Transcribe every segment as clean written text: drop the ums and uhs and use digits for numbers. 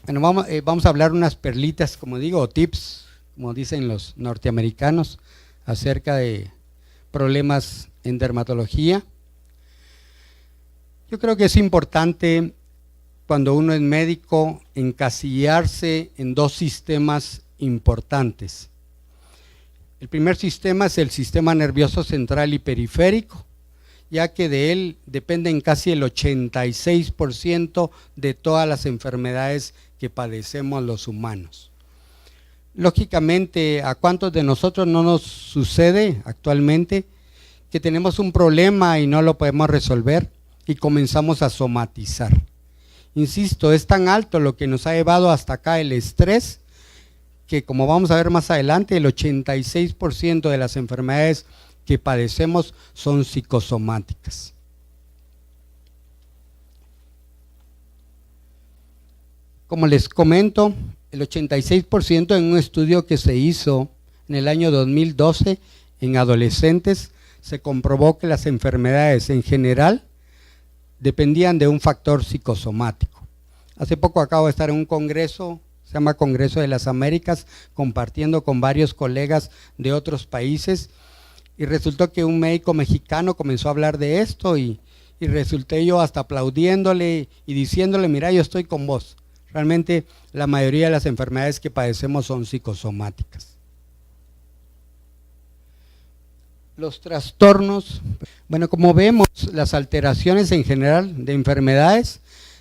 Bueno, vamos a hablar unas perlitas, como digo, o tips, como dicen los norteamericanos, acerca de problemas en dermatología. Yo creo que es importante, cuando uno es médico, encasillarse en dos sistemas importantes. El primer sistema es el sistema nervioso central y periférico, ya que de él dependen casi el 86% de todas las enfermedades que padecemos los humanos. Lógicamente, ¿a cuántos de nosotros no nos sucede actualmente que tenemos un problema y no lo podemos resolver y comenzamos a somatizar? Insisto, es tan alto lo que nos ha llevado hasta acá el estrés, que como vamos a ver más adelante, el 86% de las enfermedades que padecemos son psicosomáticas. Como les comento, el 86% en un estudio que se hizo en el año 2012 en adolescentes, se comprobó que las enfermedades en general dependían de un factor psicosomático. Hace poco acabo de estar en un congreso, se llama Congreso de las Américas, compartiendo con varios colegas de otros países, y resultó que un médico mexicano comenzó a hablar de esto y resulté yo hasta aplaudiéndole y diciéndole: mira, yo estoy con vos. Realmente la mayoría de las enfermedades que padecemos son psicosomáticas. Los trastornos, bueno, como vemos, las alteraciones en general de enfermedades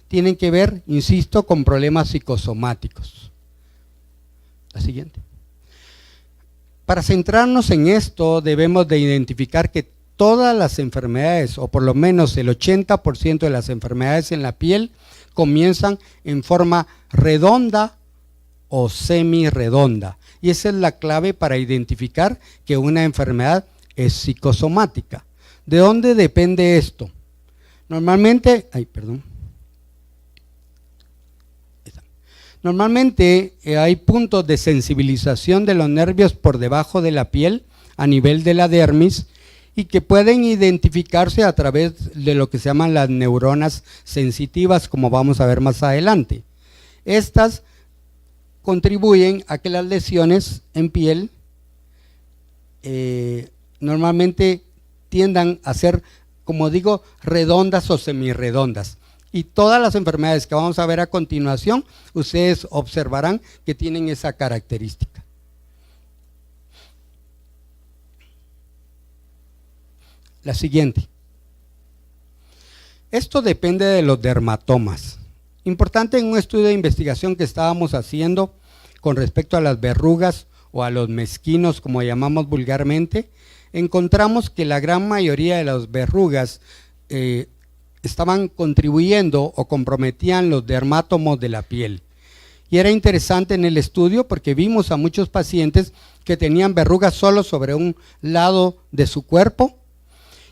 tienen que ver, insisto, con problemas psicosomáticos. La siguiente. Para centrarnos en esto, debemos de identificar que todas las enfermedades, o por lo menos el 80% de las enfermedades en la piel, comienzan en forma redonda o semirredonda. Y esa es la clave para identificar que una enfermedad es psicosomática. ¿De dónde depende esto? Normalmente, hay puntos de sensibilización de los nervios por debajo de la piel a nivel de la dermis y que pueden identificarse a través de lo que se llaman las neuronas sensitivas, como vamos a ver más adelante. Estas contribuyen a que las lesiones en piel normalmente tiendan a ser, como digo, redondas o semirredondas. Y todas las enfermedades que vamos a ver a continuación, ustedes observarán que tienen esa característica. La siguiente. Esto depende de los dermatomas. Importante en un estudio de investigación que estábamos haciendo con respecto a las verrugas o a los mezquinos, como llamamos vulgarmente, encontramos que la gran mayoría de las verrugas estaban contribuyendo o comprometían los dermatomos de la piel. Y era interesante en el estudio porque vimos a muchos pacientes que tenían verrugas solo sobre un lado de su cuerpo,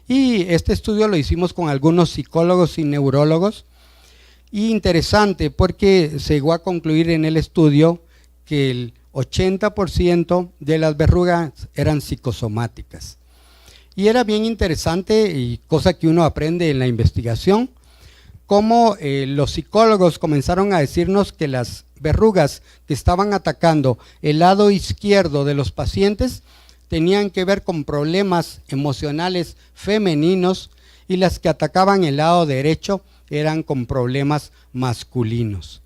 y este estudio lo hicimos con algunos psicólogos y neurólogos, y interesante porque se llegó a concluir en el estudio que el 80% de las verrugas eran psicosomáticas. Y era bien interesante, y cosa que uno aprende en la investigación, cómo los psicólogos comenzaron a decirnos que las verrugas que estaban atacando el lado izquierdo de los pacientes tenían que ver con problemas emocionales femeninos, y las que atacaban el lado derecho eran con problemas masculinos.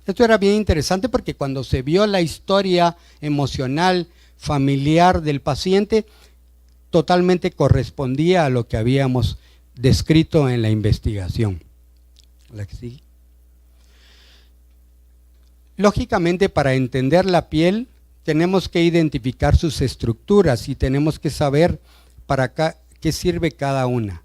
Esto era bien interesante porque cuando se vio la historia emocional, familiar del paciente, totalmente correspondía a lo que habíamos descrito en la investigación. La que sigue. Lógicamente, para entender la piel, tenemos que identificar sus estructuras y tenemos que saber para qué sirve cada una.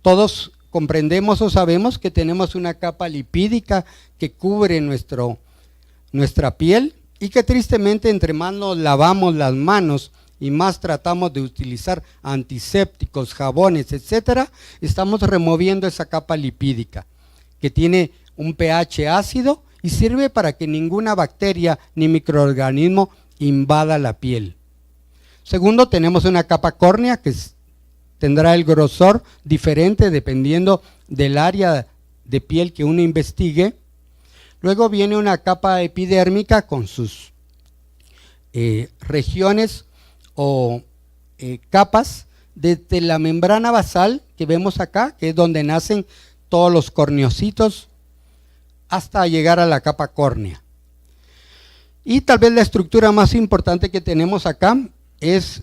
Todos comprendemos o sabemos que tenemos una capa lipídica que cubre nuestra piel, y que tristemente entre más nos lavamos las manos y más tratamos de utilizar antisépticos, jabones, etcétera, estamos removiendo esa capa lipídica que tiene un pH ácido y sirve para que ninguna bacteria ni microorganismo invada la piel. Segundo, tenemos una capa córnea que tendrá el grosor diferente dependiendo del área de piel que uno investigue. Luego viene una capa epidérmica con sus regiones o capas desde la membrana basal que vemos acá, que es donde nacen todos los corneocitos, hasta llegar a la capa córnea. Y tal vez la estructura más importante que tenemos acá es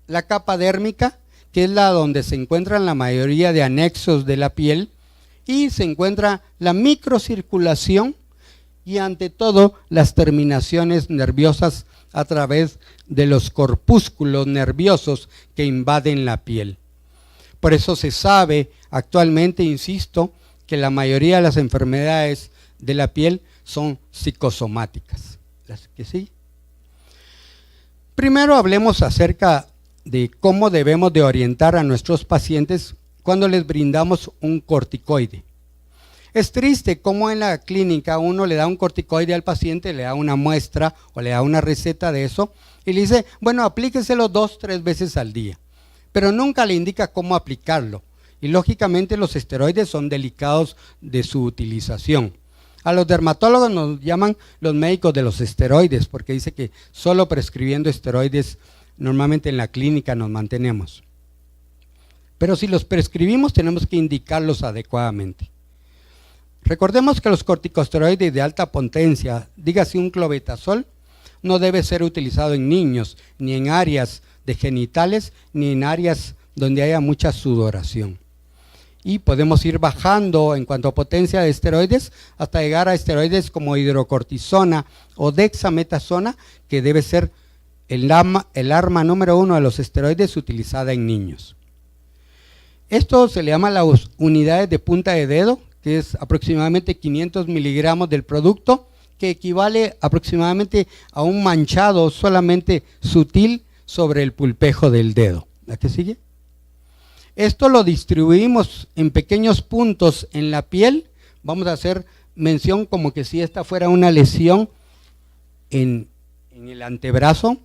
la capa dérmica, que es la donde se encuentran la mayoría de anexos de la piel, y se encuentra la microcirculación y ante todo las terminaciones nerviosas a través de los corpúsculos nerviosos que invaden la piel. Por eso se sabe actualmente, insisto, que la mayoría de las enfermedades de la piel son psicosomáticas. ¿Las que sí? Primero hablemos acerca de cómo debemos de orientar a nuestros pacientes cuando les brindamos un corticoide. Es triste cómo en la clínica uno le da un corticoide al paciente, le da una muestra o le da una receta de eso y le dice, bueno, aplíqueselo 2-3 veces al día, pero nunca le indica cómo aplicarlo. Y lógicamente los esteroides son delicados de su utilización. A los dermatólogos nos llaman los médicos de los esteroides, porque dice que solo prescribiendo esteroides normalmente en la clínica nos mantenemos. Pero si los prescribimos tenemos que indicarlos adecuadamente. Recordemos que los corticosteroides de alta potencia, dígase un clobetasol, no debe ser utilizado en niños, ni en áreas de genitales, ni en áreas donde haya mucha sudoración. Y podemos ir bajando en cuanto a potencia de esteroides hasta llegar a esteroides como hidrocortisona o dexametasona, que debe ser el arma número 1 de los esteroides utilizada en niños. Esto se le llama las unidades de punta de dedo, que es aproximadamente 500 miligramos del producto, que equivale aproximadamente a un manchado solamente sutil sobre el pulpejo del dedo. ¿La que sigue? Esto lo distribuimos en pequeños puntos en la piel. Vamos a hacer mención como que si esta fuera una lesión en el antebrazo.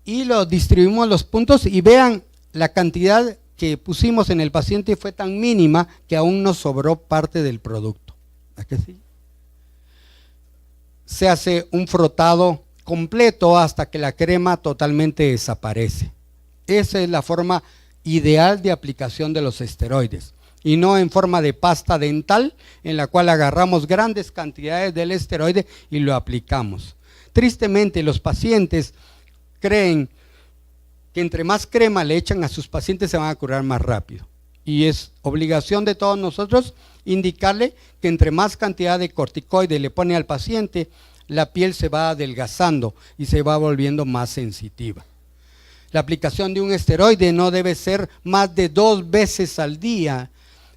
Y lo distribuimos los puntos y vean la cantidad que pusimos en el paciente fue tan mínima que aún nos sobró parte del producto. ¿A qué sí? Se hace un frotado completo hasta que la crema totalmente desaparece. Esa es la forma ideal de aplicación de los esteroides y no en forma de pasta dental en la cual agarramos grandes cantidades del esteroide y lo aplicamos. Tristemente los pacientes creen que entre más crema le echan a sus pacientes se van a curar más rápido y es obligación de todos nosotros indicarle que entre más cantidad de corticoide le pone al paciente, la piel se va adelgazando y se va volviendo más sensitiva. La aplicación de un esteroide no debe ser más de 2 veces al día.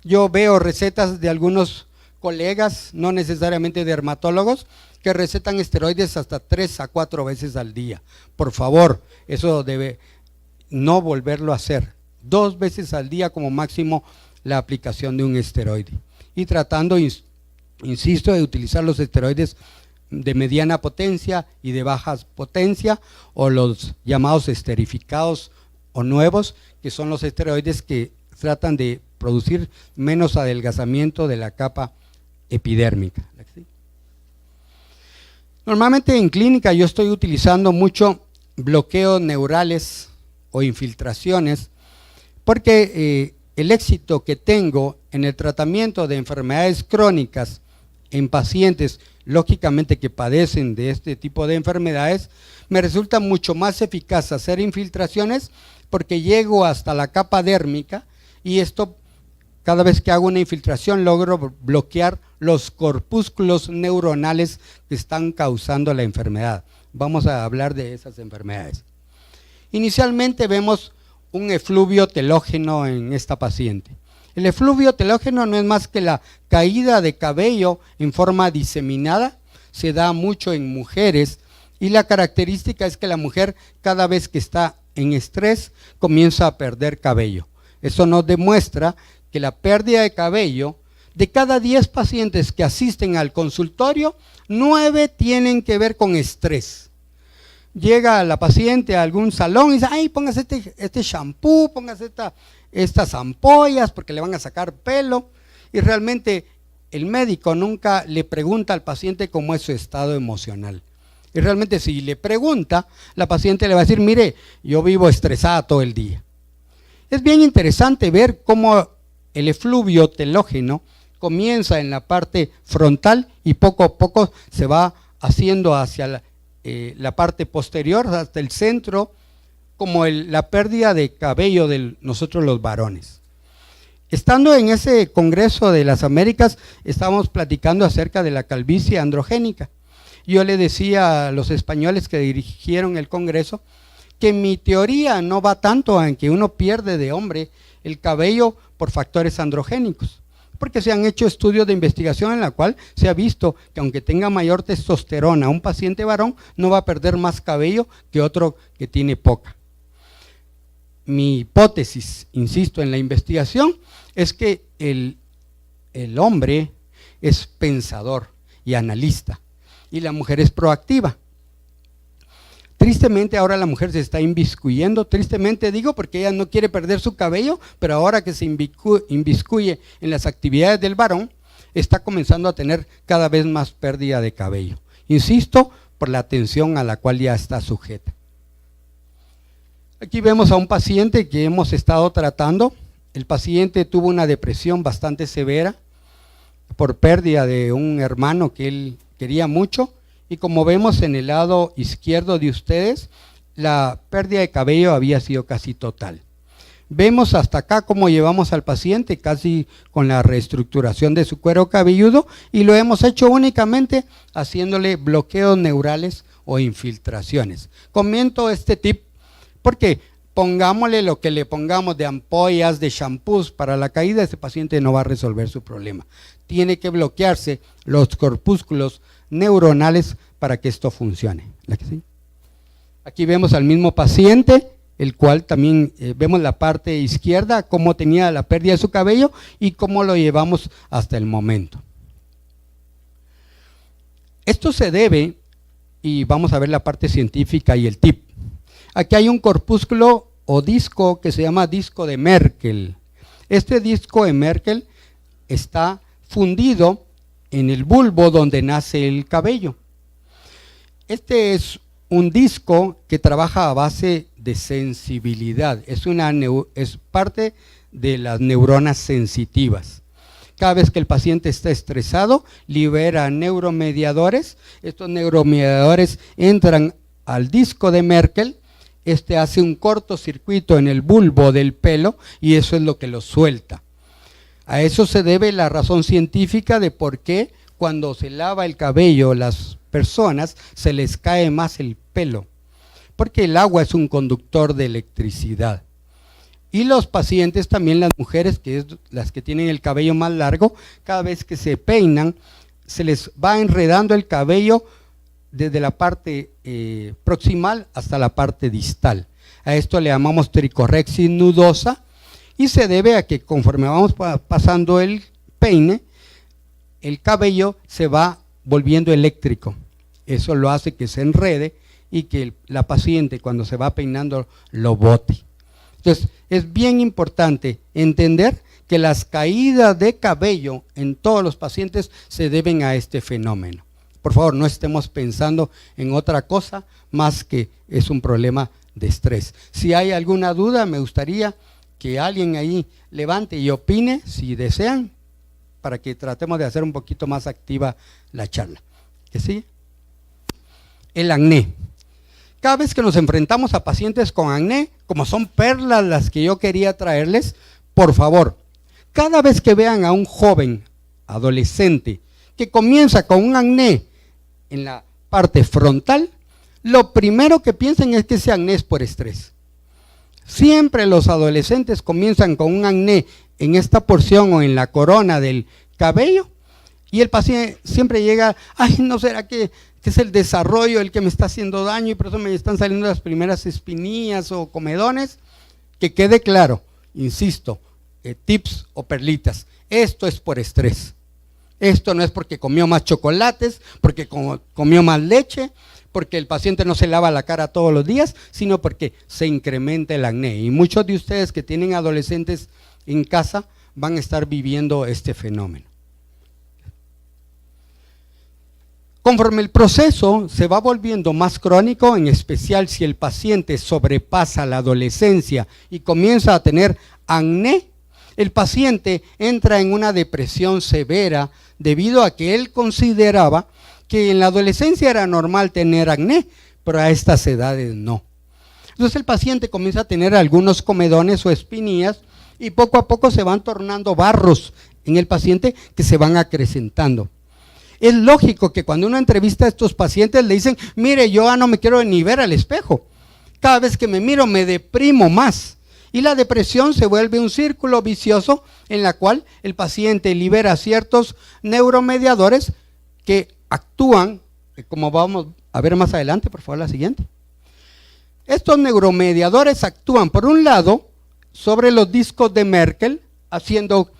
Yo veo recetas de algunos colegas, no necesariamente dermatólogos, que recetan esteroides hasta 3 a 4 veces al día. Por favor, eso debe no volverlo a hacer. 2 veces al día como máximo la aplicación de un esteroide. Y tratando, insisto, de utilizar los esteroides de mediana potencia y de baja potencia o los llamados esterificados o nuevos, que son los esteroides que tratan de producir menos adelgazamiento de la capa epidérmica. Normalmente en clínica yo estoy utilizando mucho bloqueos neurales o infiltraciones porque el éxito que tengo en el tratamiento de enfermedades crónicas en pacientes lógicamente que padecen de este tipo de enfermedades, me resulta mucho más eficaz hacer infiltraciones porque llego hasta la capa dérmica y esto, cada vez que hago una infiltración logro bloquear los corpúsculos neuronales que están causando la enfermedad. Vamos a hablar de esas enfermedades. Inicialmente vemos un efluvio telógeno en esta paciente. El efluvio telógeno no es más que la caída de cabello en forma diseminada, se da mucho en mujeres y la característica es que la mujer cada vez que está en estrés comienza a perder cabello. Eso nos demuestra que la pérdida de cabello, de cada 10 pacientes que asisten al consultorio, 9 tienen que ver con estrés. Llega la paciente a algún salón y dice, ay, póngase este shampoo, póngase estas ampollas porque le van a sacar pelo y realmente el médico nunca le pregunta al paciente cómo es su estado emocional. Y realmente si le pregunta, la paciente le va a decir, mire, yo vivo estresada todo el día. Es bien interesante ver cómo el efluvio telógeno comienza en la parte frontal y poco a poco se va haciendo hacia la parte posterior, hasta el centro, como la pérdida de cabello de nosotros los varones. Estando en ese Congreso de las Américas, estábamos platicando acerca de la calvicie androgénica. Yo le decía a los españoles que dirigieron el Congreso que mi teoría no va tanto en que uno pierde de hombre el cabello por factores androgénicos, porque se han hecho estudios de investigación en la cual se ha visto que aunque tenga mayor testosterona un paciente varón, no va a perder más cabello que otro que tiene poca. Mi hipótesis, insisto, en la investigación es que el hombre es pensador y analista y la mujer es proactiva. Tristemente ahora la mujer se está inviscuyendo, tristemente digo porque ella no quiere perder su cabello, pero ahora que se inviscuye en las actividades del varón, está comenzando a tener cada vez más pérdida de cabello. Insisto, por la atención a la cual ya está sujeta. Aquí vemos a un paciente que hemos estado tratando. El paciente tuvo una depresión bastante severa por pérdida de un hermano que él quería mucho. Y como vemos en el lado izquierdo de ustedes, la pérdida de cabello había sido casi total. Vemos hasta acá cómo llevamos al paciente casi con la reestructuración de su cuero cabelludo y lo hemos hecho únicamente haciéndole bloqueos neurales o infiltraciones. Comento este tip porque pongámosle lo que le pongamos de ampollas, de shampoos para la caída, ese paciente no va a resolver su problema. Tiene que bloquearse los corpúsculos neuronales para que esto funcione. Aquí vemos al mismo paciente, el cual también vemos la parte izquierda, cómo tenía la pérdida de su cabello y cómo lo llevamos hasta el momento. Esto se debe, y vamos a ver la parte científica y el tip. Aquí hay un corpúsculo o disco que se llama disco de Merkel. Este disco de Merkel está fundido en el bulbo donde nace el cabello. Este es un disco que trabaja a base de sensibilidad, es parte de las neuronas sensitivas. Cada vez que el paciente está estresado, libera neuromediadores, estos neuromediadores entran al disco de Merkel, este hace un cortocircuito en el bulbo del pelo y eso es lo que lo suelta. A eso se debe la razón científica de por qué cuando se lava el cabello las personas se les cae más el pelo, porque el agua es un conductor de electricidad. Y los pacientes, también las mujeres, que es las que tienen el cabello más largo, cada vez que se peinan, se les va enredando el cabello desde la parte proximal hasta la parte distal. A esto le llamamos tricorrexis nudosa y se debe a que conforme vamos pasando el peine, el cabello se va volviendo eléctrico. Eso lo hace que se enrede y que la paciente cuando se va peinando lo bote. Entonces, es bien importante entender que las caídas de cabello en todos los pacientes se deben a este fenómeno. Por favor, no estemos pensando en otra cosa más que es un problema de estrés. Si hay alguna duda, me gustaría que alguien ahí levante y opine, si desean, para que tratemos de hacer un poquito más activa la charla. ¿Que sí? El acné. Cada vez que nos enfrentamos a pacientes con acné, como son perlas las que yo quería traerles, por favor, cada vez que vean a un joven, adolescente, que comienza con un acné en la parte frontal, lo primero que piensen es que ese acné es por estrés. Siempre los adolescentes comienzan con un acné en esta porción o en la corona del cabello y el paciente siempre llega, ay, ¿no será que es el desarrollo el que me está haciendo daño y por eso me están saliendo las primeras espinillas o comedones? Que quede claro, insisto, tips o perlitas, esto es por estrés. Esto no es porque comió más chocolates, porque comió más leche, porque el paciente no se lava la cara todos los días, sino porque se incrementa el acné. Y muchos de ustedes que tienen adolescentes en casa van a estar viviendo este fenómeno. Conforme el proceso se va volviendo más crónico, en especial si el paciente sobrepasa la adolescencia y comienza a tener acné, el paciente entra en una depresión severa debido a que él consideraba que en la adolescencia era normal tener acné, pero a estas edades no. Entonces el paciente comienza a tener algunos comedones o espinillas y poco a poco se van tornando barros en el paciente que se van acrecentando. Es lógico que cuando uno entrevista a estos pacientes le dicen, mire, yo no me quiero ni ver al espejo. Cada vez que me miro me deprimo más. Y la depresión se vuelve un círculo vicioso en la cual el paciente libera ciertos neuromediadores que actúan, como vamos a ver más adelante, por favor la siguiente. Estos neuromediadores actúan por un lado sobre los discos de Merkel, haciendo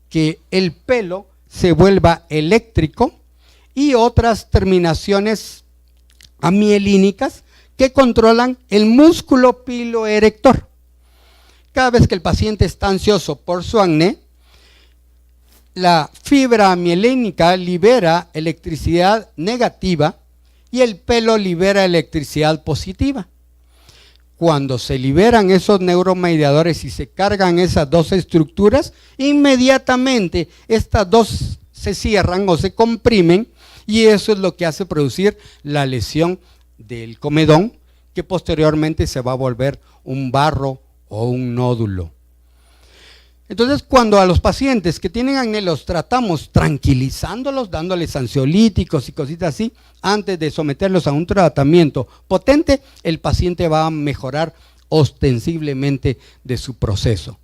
que el pelo se vuelva eléctrico, y otras terminaciones amielínicas que controlan el músculo piloerector. Cada vez que el paciente está ansioso por su acné, la fibra amielínica libera electricidad negativa y el pelo libera electricidad positiva. Cuando se liberan esos neuromediadores y se cargan esas dos estructuras, inmediatamente estas dos se cierran o se comprimen, y eso es lo que hace producir la lesión del comedón, que posteriormente se va a volver un barro o un nódulo. Entonces, cuando a los pacientes que tienen acné los tratamos tranquilizándolos, dándoles ansiolíticos y cositas así, antes de someterlos a un tratamiento potente, el paciente va a mejorar ostensiblemente de su proceso.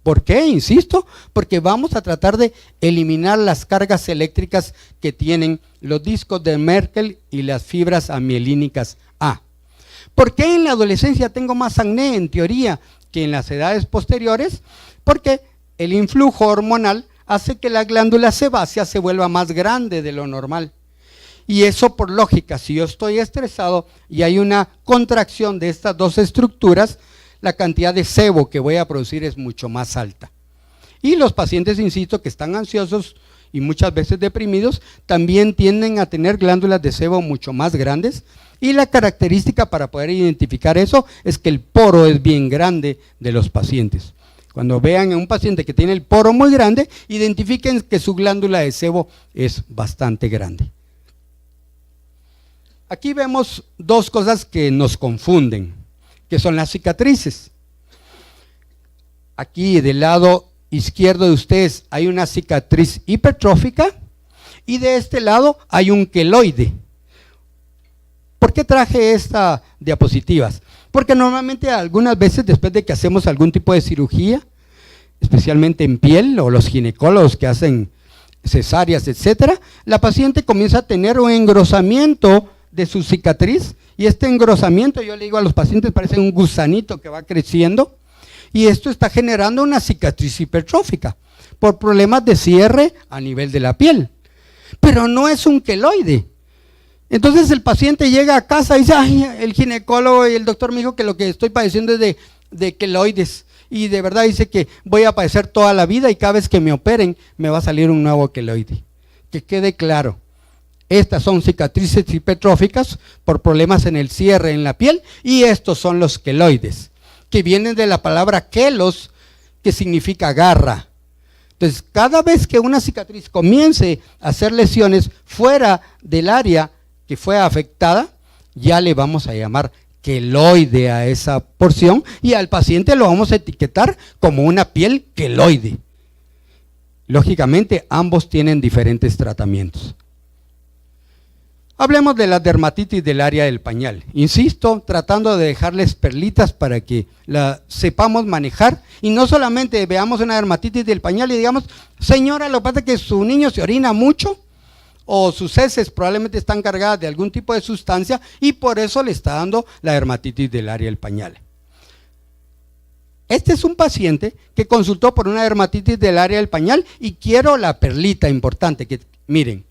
¿Por qué? Insisto, porque vamos a tratar de eliminar las cargas eléctricas que tienen los discos de Merkel y las fibras amielínicas A. ¿Por qué en la adolescencia tengo más acné en teoría que en las edades posteriores? Porque el influjo hormonal hace que la glándula sebácea se vuelva más grande de lo normal. Y eso por lógica, si yo estoy estresado y hay una contracción de estas dos estructuras, la cantidad de sebo que voy a producir es mucho más alta. Y los pacientes, insisto, que están ansiosos y muchas veces deprimidos, también tienden a tener glándulas de sebo mucho más grandes, y la característica para poder identificar eso es que el poro es bien grande de los pacientes. Cuando vean a un paciente que tiene el poro muy grande, identifiquen que su glándula de sebo es bastante grande. Aquí vemos dos cosas que nos confunden, que son las cicatrices. Aquí del lado izquierdo de ustedes hay una cicatriz hipertrófica y de este lado hay un queloide. ¿Por qué traje esta diapositivas? Porque normalmente algunas veces después de que hacemos algún tipo de cirugía, especialmente en piel, o los ginecólogos que hacen cesáreas, etcétera, la paciente comienza a tener un engrosamiento de su cicatriz, y este engrosamiento, yo le digo a los pacientes, parece un gusanito que va creciendo, y esto está generando una cicatriz hipertrófica por problemas de cierre a nivel de la piel, pero no es un queloide. Entonces el paciente llega a casa y dice, ay, el ginecólogo y el doctor me dijo que lo que estoy padeciendo es de queloides, y de verdad dice que voy a padecer toda la vida y cada vez que me operen me va a salir un nuevo queloide. Que quede claro, estas son cicatrices hipertróficas por problemas en el cierre en la piel, y estos son los queloides, que vienen de la palabra quelos, que significa garra. Entonces, cada vez que una cicatriz comience a hacer lesiones fuera del área que fue afectada, ya le vamos a llamar queloide a esa porción, y al paciente lo vamos a etiquetar como una piel queloide. Lógicamente, ambos tienen diferentes tratamientos. Hablemos de la dermatitis del área del pañal. Insisto, tratando de dejarles perlitas para que la sepamos manejar, y no solamente veamos una dermatitis del pañal y digamos, señora, lo que pasa es que su niño se orina mucho, o sus heces probablemente están cargadas de algún tipo de sustancia y por eso le está dando la dermatitis del área del pañal. Este es un paciente que consultó por una dermatitis del área del pañal, y quiero la perlita importante, que miren,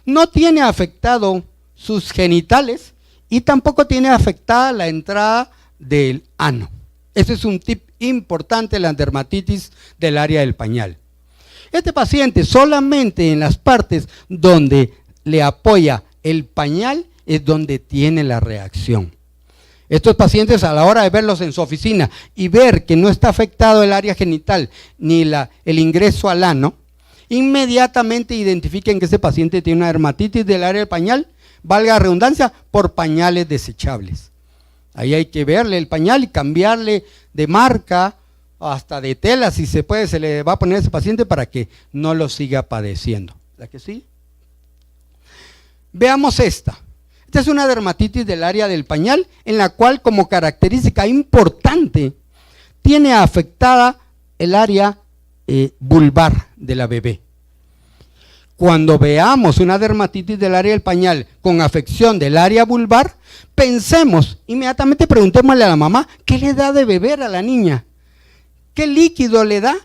no tiene afectado sus genitales y tampoco tiene afectada la entrada del ano. Ese es un tip importante de la dermatitis del área del pañal. Este paciente solamente en las partes donde le apoya el pañal es donde tiene la reacción. Estos pacientes, a la hora de verlos en su oficina y ver que no está afectado el área genital ni el ingreso al ano, inmediatamente identifiquen que ese paciente tiene una dermatitis del área del pañal, valga la redundancia, por pañales desechables. Ahí hay que verle el pañal y cambiarle de marca, hasta de tela, si se puede, se le va a poner a ese paciente para que no lo siga padeciendo. ¿La que sí? Veamos esta. Esta es una dermatitis del área del pañal, en la cual como característica importante tiene afectada el área vulvar de la bebé. Cuando veamos una dermatitis del área del pañal con afección del área vulvar, pensemos, inmediatamente preguntémosle a la mamá, ¿qué le da de beber a la niña? ¿Qué líquido le da?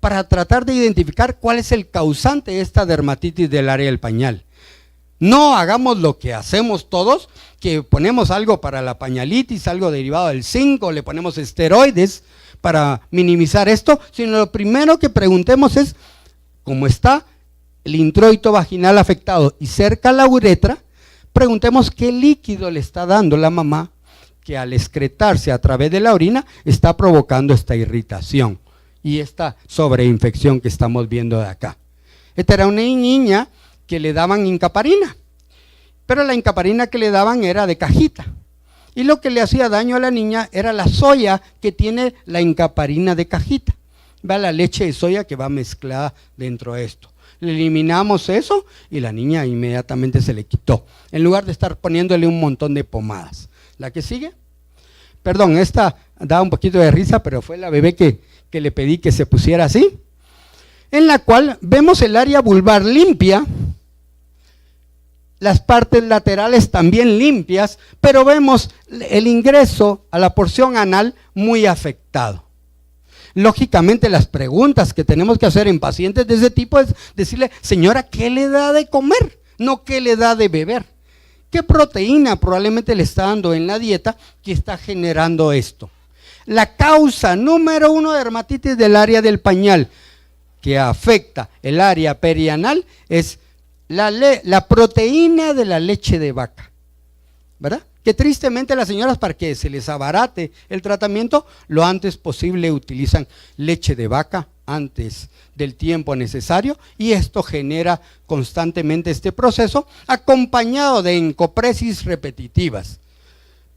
Para tratar de identificar cuál es el causante de esta dermatitis del área del pañal. No hagamos lo que hacemos todos, que ponemos algo para la pañalitis, algo derivado del zinc, o le ponemos esteroides para minimizar esto, sino lo primero que preguntemos es, ¿cómo está el introito vaginal afectado y cerca a la uretra? Preguntemos qué líquido le está dando la mamá, que al excretarse a través de la orina está provocando esta irritación y esta sobreinfección que estamos viendo de acá. Esta era una niña que le daban incaparina, pero la incaparina que le daban era de cajita, y lo que le hacía daño a la niña era la soya que tiene la incaparina de cajita. Va la leche de soya que va mezclada dentro de esto. Le eliminamos eso y la niña inmediatamente se le quitó, en lugar de estar poniéndole un montón de pomadas. ¿La que sigue? Perdón, esta da un poquito de risa, pero fue la bebé que le pedí que se pusiera así, en la cual vemos el área vulvar limpia, las partes laterales también limpias, pero vemos el ingreso a la porción anal muy afectado. Lógicamente, las preguntas que tenemos que hacer en pacientes de ese tipo es decirle, señora, ¿qué le da de comer? No, ¿qué le da de beber? ¿Qué proteína probablemente le está dando en la dieta que está generando esto? La causa número 1 de dermatitis del área del pañal que afecta el área perianal es la proteína de la leche de vaca, ¿verdad? Que tristemente las señoras, para que se les abarate el tratamiento, lo antes posible utilizan leche de vaca antes del tiempo necesario, y esto genera constantemente este proceso acompañado de encopresis repetitivas.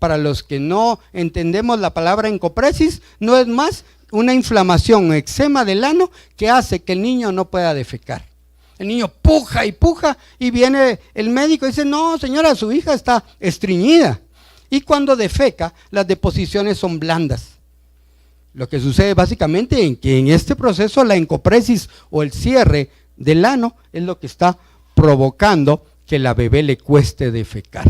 Para los que no entendemos la palabra encopresis, no es más una inflamación o eczema del ano que hace que el niño no pueda defecar. El niño puja y viene el médico y dice, no señora, su hija está estreñida. Y cuando defeca, las deposiciones son blandas. Lo que sucede básicamente es que en este proceso la encopresis o el cierre del ano es lo que está provocando que la bebé le cueste defecar.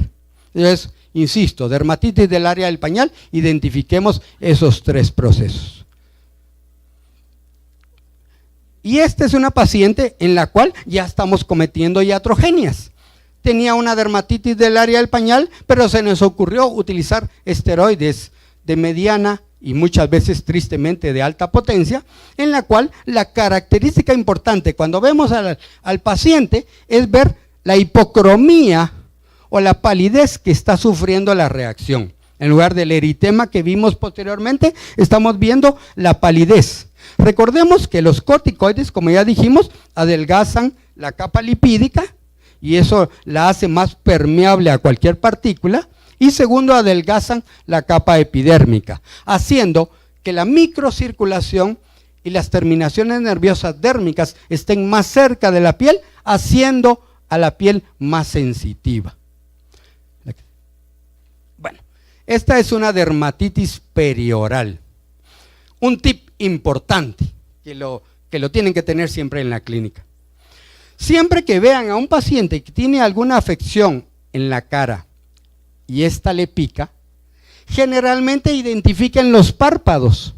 Entonces, insisto, dermatitis del área del pañal, identifiquemos esos 3 procesos. Y esta es una paciente en la cual ya estamos cometiendo iatrogenias. Tenía una dermatitis del área del pañal, pero se nos ocurrió utilizar esteroides de mediana y muchas veces tristemente de alta potencia, en la cual la característica importante cuando vemos al paciente es ver la hipocromía o la palidez que está sufriendo la reacción. En lugar del eritema que vimos posteriormente, estamos viendo la palidez. Recordemos que los corticoides, como ya dijimos, adelgazan la capa lipídica y eso la hace más permeable a cualquier partícula. Y segundo, adelgazan la capa epidérmica, haciendo que la microcirculación y las terminaciones nerviosas dérmicas estén más cerca de la piel, haciendo a la piel más sensitiva. Bueno, esta es una dermatitis perioral. Un tip importante que lo tienen que tener siempre en la clínica. Siempre que vean a un paciente que tiene alguna afección en la cara y esta le pica, generalmente identifiquen los párpados.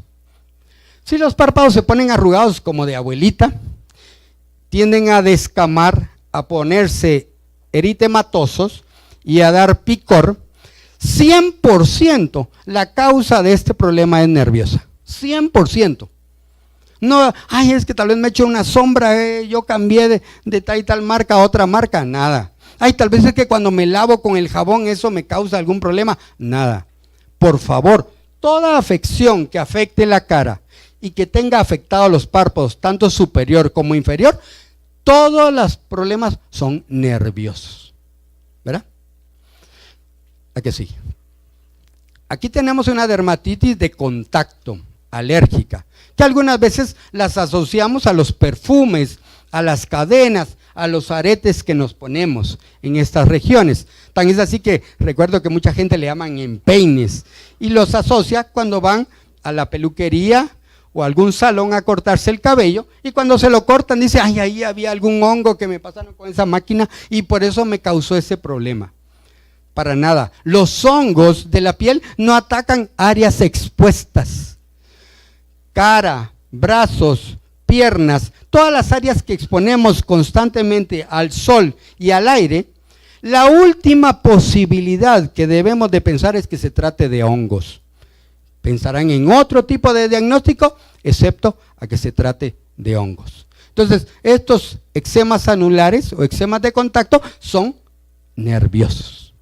Si los párpados se ponen arrugados como de abuelita, tienden a descamar, a ponerse eritematosos y a dar picor, 100% la causa de este problema es nerviosa. 100%. No, ay, es que tal vez me echo una sombra, yo cambié de tal y tal marca a otra marca, nada. Ay, tal vez es que cuando me lavo con el jabón eso me causa algún problema, nada. Por favor, toda afección que afecte la cara y que tenga afectado los párpados, tanto superior como inferior, todos los problemas son nerviosos, ¿verdad? ¿A que sí? Aquí tenemos una dermatitis de contacto, alérgica, que algunas veces las asociamos a los perfumes, a las cadenas, a los aretes que nos ponemos en estas regiones. Tan es así que recuerdo que mucha gente le llaman empeines y los asocia cuando van a la peluquería o a algún salón a cortarse el cabello, y cuando se lo cortan dice, ay, ahí había algún hongo que me pasaron con esa máquina y por eso me causó ese problema. Para nada. Los hongos de la piel no atacan áreas expuestas. Cara, brazos, piernas, todas las áreas que exponemos constantemente al sol y al aire, la última posibilidad que debemos de pensar es que se trate de hongos. Pensarán en otro tipo de diagnóstico, excepto a que se trate de hongos. Entonces, estos eczemas anulares o eczemas de contacto son nerviosos.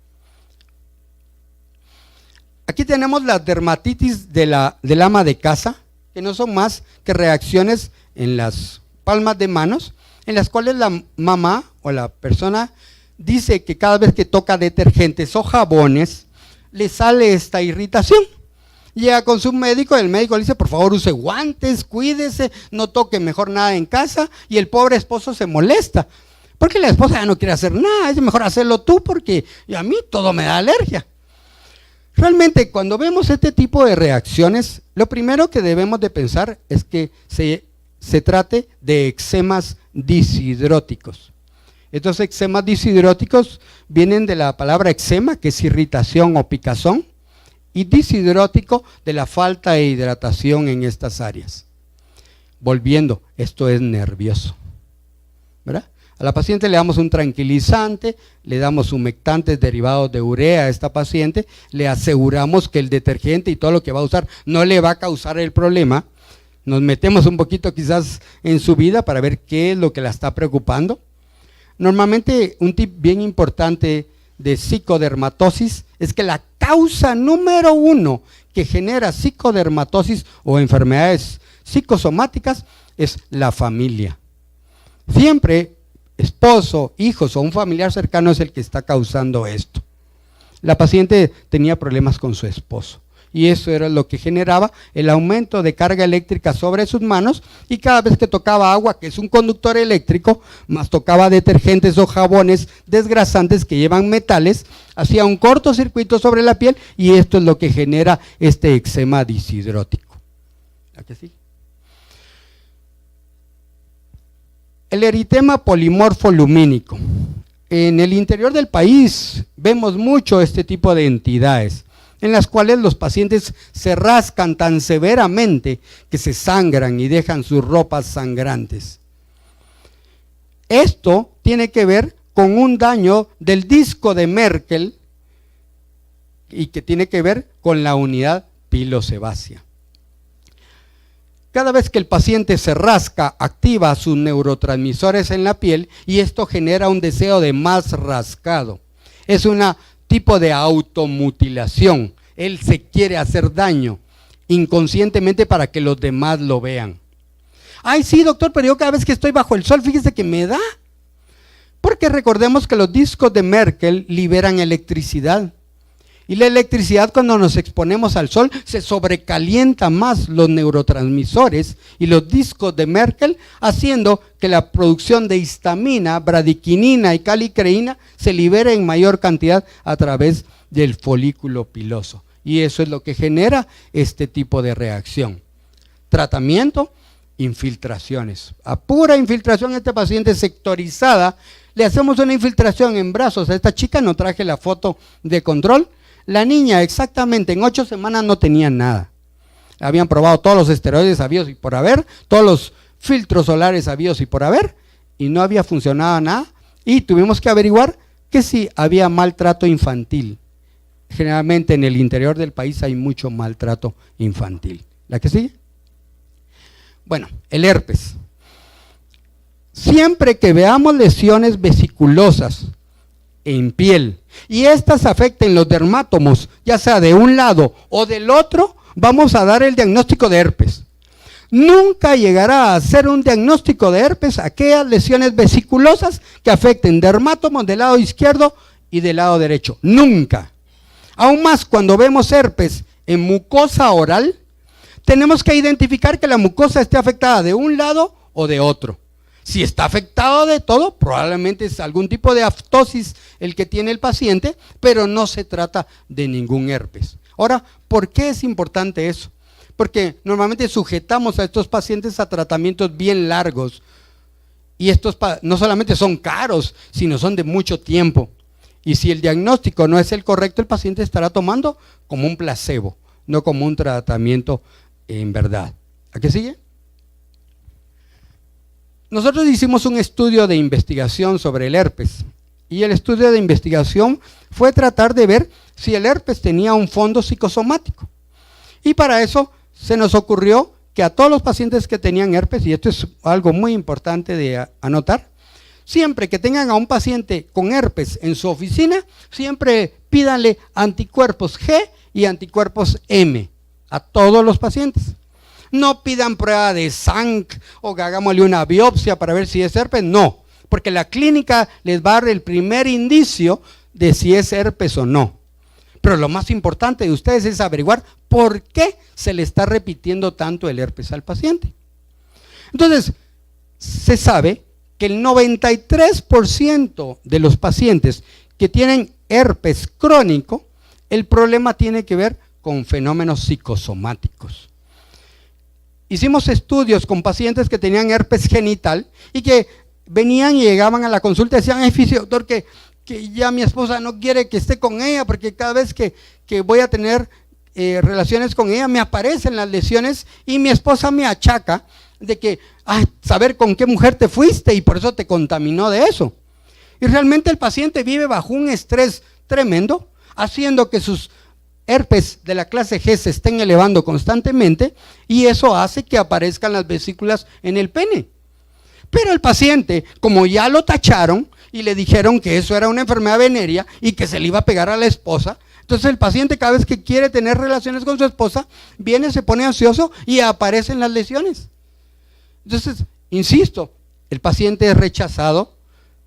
Aquí tenemos la dermatitis del ama de casa, que no son más que reacciones en las palmas de manos, en las cuales la mamá o la persona dice que cada vez que toca detergentes o jabones, le sale esta irritación. Llega con su médico, el médico le dice, por favor use guantes, cuídese, no toque mejor nada en casa, y el pobre esposo se molesta, porque la esposa ya no quiere hacer nada, es mejor hacerlo tú porque a mí todo me da alergia. Realmente cuando vemos este tipo de reacciones, lo primero que debemos de pensar es que se trate de eczemas disidróticos. Estos eczemas disidróticos vienen de la palabra eczema, que es irritación o picazón, y disidrótico de la falta de hidratación en estas áreas. Volviendo, esto es nervioso, ¿verdad? A la paciente le damos un tranquilizante, le damos humectantes derivados de urea a esta paciente, le aseguramos que el detergente y todo lo que va a usar no le va a causar el problema. Nos metemos un poquito quizás en su vida para ver qué es lo que la está preocupando. Normalmente un tip bien importante de psicodermatosis es que la causa número 1 que genera psicodermatosis o enfermedades psicosomáticas es la familia. Siempre esposo, hijos o un familiar cercano es el que está causando esto. La paciente tenía problemas con su esposo y eso era lo que generaba el aumento de carga eléctrica sobre sus manos, y cada vez que tocaba agua, que es un conductor eléctrico, más tocaba detergentes o jabones desgrasantes que llevan metales, hacía un cortocircuito sobre la piel, y esto es lo que genera este eczema disidrótico. ¿A que sí? El eritema polimorfo lumínico. En el interior del país vemos mucho este tipo de entidades, en las cuales los pacientes se rascan tan severamente que se sangran y dejan sus ropas sangrantes. Esto tiene que ver con un daño del disco de Merkel y que tiene que ver con la unidad pilosebácea. Cada vez que el paciente se rasca, activa sus neurotransmisores en la piel y esto genera un deseo de más rascado. Es un tipo de automutilación. Él se quiere hacer daño inconscientemente para que los demás lo vean. Ay, sí, doctor, pero yo cada vez que estoy bajo el sol, fíjese que me da. Porque recordemos que los discos de Merkel liberan electricidad. Y la electricidad, cuando nos exponemos al sol, se sobrecalienta más los neurotransmisores y los discos de Merkel, haciendo que la producción de histamina, bradiquinina y calicreína se libere en mayor cantidad a través del folículo piloso. Y eso es lo que genera este tipo de reacción. Tratamiento, infiltraciones. A pura infiltración, este paciente sectorizada, le hacemos una infiltración en brazos. A esta chica no traje la foto de control. La niña exactamente en 8 semanas no tenía nada. Habían probado todos los esteroides habidos y por haber, todos los filtros solares habidos y por haber, y no había funcionado nada, y tuvimos que averiguar que sí había maltrato infantil. Generalmente en el interior del país hay mucho maltrato infantil. ¿La que sigue? Bueno, el herpes. Siempre que veamos lesiones vesiculosas en piel y estas afecten los dermátomos, ya sea de un lado o del otro, vamos a dar el diagnóstico de herpes. Nunca llegará a hacer un diagnóstico de herpes aquellas lesiones vesiculosas que afecten dermátomos del lado izquierdo y del lado derecho. Nunca. Aún más cuando vemos herpes en mucosa oral, tenemos que identificar que la mucosa esté afectada de un lado o de otro. Si está afectado de todo, probablemente es algún tipo de aftosis el que tiene el paciente, pero no se trata de ningún herpes. Ahora, ¿por qué es importante eso? Porque normalmente sujetamos a estos pacientes a tratamientos bien largos y estos no solamente son caros, sino son de mucho tiempo. Y si el diagnóstico no es el correcto, el paciente estará tomando como un placebo, no como un tratamiento en verdad. ¿A qué sigue? Nosotros hicimos un estudio de investigación sobre el herpes y el estudio de investigación fue tratar de ver si el herpes tenía un fondo psicosomático. Y para eso se nos ocurrió que a todos los pacientes que tenían herpes, y esto es algo muy importante de anotar, siempre que tengan a un paciente con herpes en su oficina, siempre pídanle anticuerpos G y anticuerpos M a todos los pacientes. No pidan prueba de sangre o que hagámosle una biopsia para ver si es herpes, no, porque la clínica les va a dar el primer indicio de si es herpes o no. Pero lo más importante de ustedes es averiguar por qué se le está repitiendo tanto el herpes al paciente. Entonces, se sabe que el 93% de los pacientes que tienen herpes crónico, el problema tiene que ver con fenómenos psicosomáticos. Hicimos estudios con pacientes que tenían herpes genital y que venían y llegaban a la consulta y decían, doctor, que ya mi esposa no quiere que esté con ella porque cada vez que voy a tener relaciones con ella me aparecen las lesiones y mi esposa me achaca de que, saber con qué mujer te fuiste y por eso te contaminó de eso. Y realmente el paciente vive bajo un estrés tremendo, haciendo que sus herpes de la clase G se estén elevando constantemente y eso hace que aparezcan las vesículas en el pene. Pero el paciente, como ya lo tacharon y le dijeron que eso era una enfermedad venérea y que se le iba a pegar a la esposa, entonces el paciente cada vez que quiere tener relaciones con su esposa, viene, se pone ansioso y aparecen las lesiones. Entonces, insisto, el paciente es rechazado,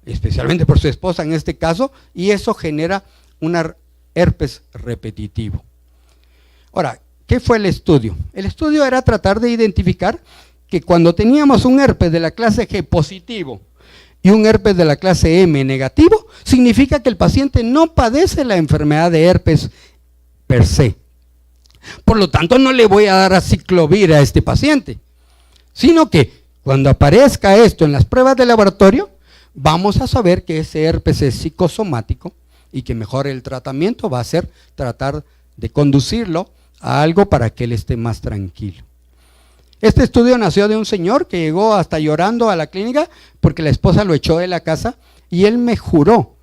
especialmente por su esposa en este caso, y eso genera una herpes repetitivo. Ahora, ¿qué fue el estudio? El estudio era tratar de identificar que cuando teníamos un herpes de la clase G positivo y un herpes de la clase M negativo, significa que el paciente no padece la enfermedad de herpes per se. Por lo tanto, no le voy a dar aciclovir a este paciente, sino que cuando aparezca esto en las pruebas de laboratorio, vamos a saber que ese herpes es psicosomático y que mejor el tratamiento va a ser tratar de conducirlo a algo para que él esté más tranquilo. Este estudio nació de un señor que llegó hasta llorando a la clínica porque la esposa lo echó de la casa y él me juró,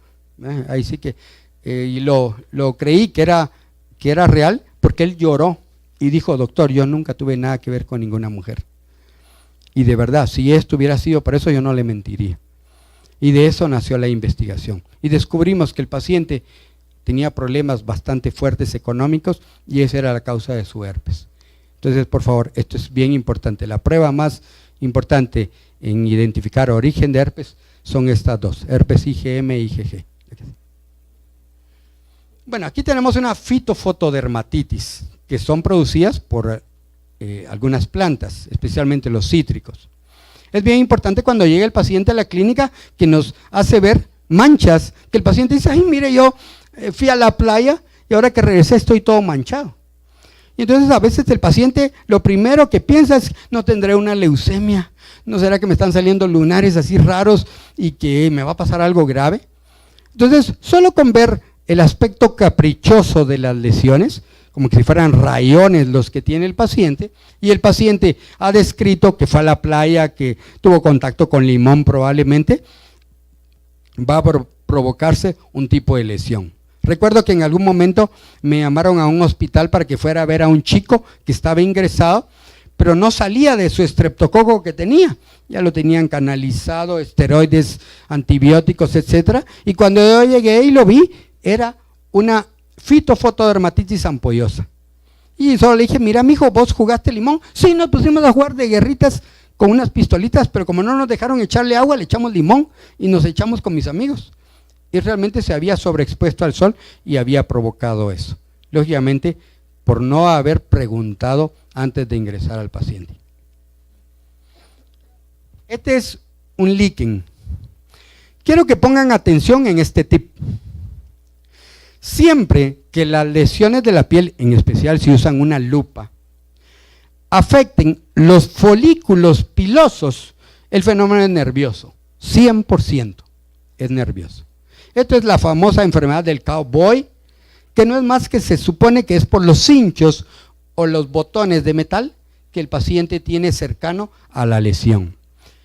ahí sí que, y lo creí que era real, porque él lloró y dijo, doctor, yo nunca tuve nada que ver con ninguna mujer. Y de verdad, si esto hubiera sido por eso, yo no le mentiría. Y de eso nació la investigación. Y descubrimos que el paciente tenía problemas bastante fuertes económicos y esa era la causa de su herpes. Entonces, por favor, esto es bien importante. La prueba más importante en identificar origen de herpes son estas dos, herpes IgM y IgG. Bueno, aquí tenemos una fitofotodermatitis que son producidas por algunas plantas, especialmente los cítricos. Es bien importante cuando llega el paciente a la clínica que nos hace ver manchas, que el paciente dice, mire, yo fui a la playa y ahora que regresé estoy todo manchado. Y entonces a veces el paciente lo primero que piensa es, no tendré una leucemia, no será que me están saliendo lunares así raros y que me va a pasar algo grave. Entonces, solo con ver el aspecto caprichoso de las lesiones, como que si fueran rayones los que tiene el paciente, y el paciente ha descrito que fue a la playa, que tuvo contacto con limón probablemente, va a provocarse un tipo de lesión. Recuerdo que en algún momento me llamaron a un hospital para que fuera a ver a un chico que estaba ingresado pero no salía de su estreptococo que tenía. Ya lo tenían canalizado, esteroides, antibióticos, etcétera. Y cuando yo llegué y lo vi, era una fitofotodermatitis ampollosa. Y solo le dije, mira, mijo, ¿vos jugaste limón? Sí, nos pusimos a jugar de guerritas con unas pistolitas, pero como no nos dejaron echarle agua, le echamos limón y nos echamos con mis amigos. Y realmente se había sobreexpuesto al sol y había provocado eso. Lógicamente, por no haber preguntado antes de ingresar al paciente. Este es un líquen. Quiero que pongan atención en este tip. Siempre que las lesiones de la piel, en especial si usan una lupa, afecten los folículos pilosos, el fenómeno es nervioso, 100% es nervioso. Esto es la famosa enfermedad del cowboy, que no es más que se supone que es por los cinchos o los botones de metal que el paciente tiene cercano a la lesión.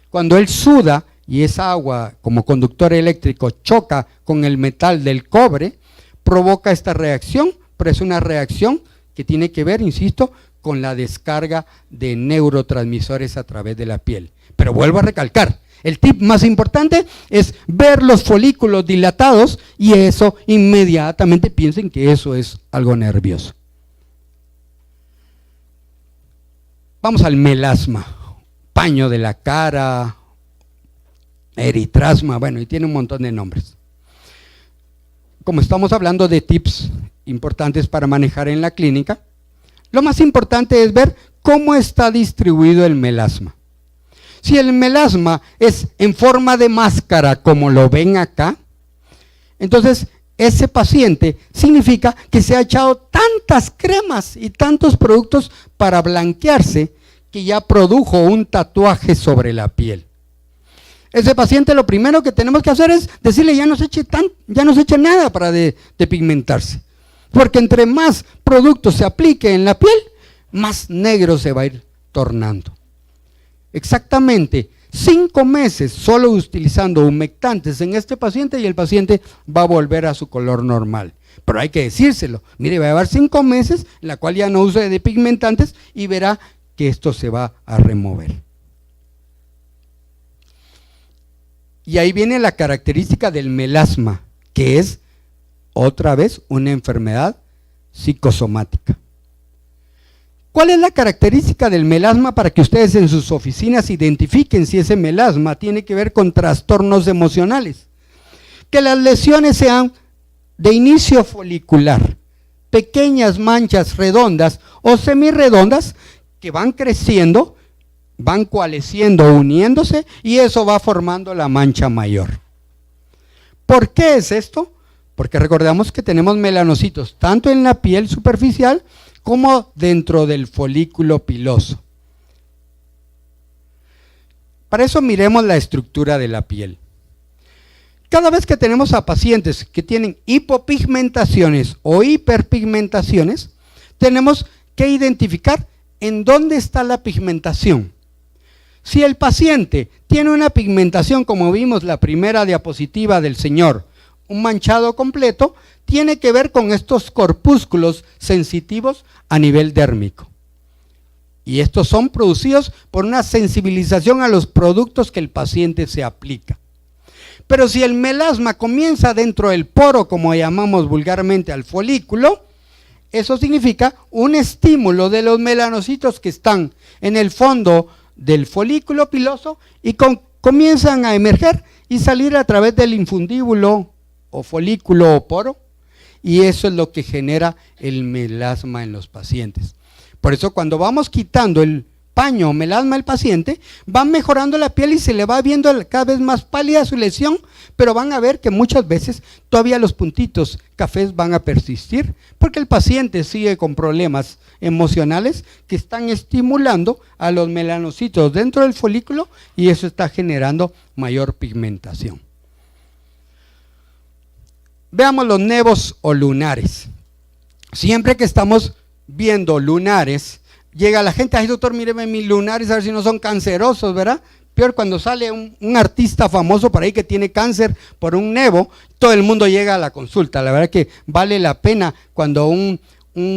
Cuando él suda y esa agua como conductor eléctrico choca con el metal del cobre, provoca esta reacción, pero es una reacción que tiene que ver, insisto, con la descarga de neurotransmisores a través de la piel. Pero vuelvo a recalcar, el tip más importante es ver los folículos dilatados y eso inmediatamente piensen que eso es algo nervioso. Vamos al melasma, paño de la cara, eritrasma, bueno, y tiene un montón de nombres. Como estamos hablando de tips importantes para manejar en la clínica, lo más importante es ver cómo está distribuido el melasma. Si el melasma es en forma de máscara, como lo ven acá, entonces ese paciente significa que se ha echado tantas cremas y tantos productos para blanquearse que ya produjo un tatuaje sobre la piel. Ese paciente lo primero que tenemos que hacer es decirle ya no se eche nada para depigmentarse, porque entre más productos se aplique en la piel, más negro se va a ir tornando. Exactamente 5 meses solo utilizando humectantes en este paciente y el paciente va a volver a su color normal. Pero hay que decírselo, mire, va a llevar 5 meses en la cual ya no use depigmentantes y verá que esto se va a remover. Y ahí viene la característica del melasma, que es otra vez una enfermedad psicosomática. ¿Cuál es la característica del melasma para que ustedes en sus oficinas identifiquen si ese melasma tiene que ver con trastornos emocionales? Que las lesiones sean de inicio folicular, pequeñas manchas redondas o semirredondas que van creciendo, van coalesciendo, uniéndose y eso va formando la mancha mayor. ¿Por qué es esto? Porque recordamos que tenemos melanocitos tanto en la piel superficial como dentro del folículo piloso. Para eso miremos la estructura de la piel. Cada vez que tenemos a pacientes que tienen hipopigmentaciones o hiperpigmentaciones, tenemos que identificar en dónde está la pigmentación. Si el paciente tiene una pigmentación, como vimos la primera diapositiva del señor, un manchado completo, tiene que ver con estos corpúsculos sensitivos a nivel dérmico. Y estos son producidos por una sensibilización a los productos que el paciente se aplica. Pero si el melasma comienza dentro del poro, como llamamos vulgarmente al folículo, eso significa un estímulo de los melanocitos que están en el fondo del folículo piloso y comienzan a emerger y salir a través del infundíbulo o folículo o poro, y eso es lo que genera el melasma en los pacientes. Por eso cuando vamos quitando el paño o melasma del paciente, va mejorando la piel y se le va viendo cada vez más pálida su lesión, pero van a ver que muchas veces todavía los puntitos cafés van a persistir, porque el paciente sigue con problemas emocionales que están estimulando a los melanocitos dentro del folículo y eso está generando mayor pigmentación. Veamos los nevos o lunares. Siempre que estamos viendo lunares, llega la gente, ay doctor, míreme mis lunares, a ver si no son cancerosos, ¿verdad? Peor cuando sale un artista famoso por ahí que tiene cáncer por un nevo, todo el mundo llega a la consulta. La verdad que vale la pena cuando un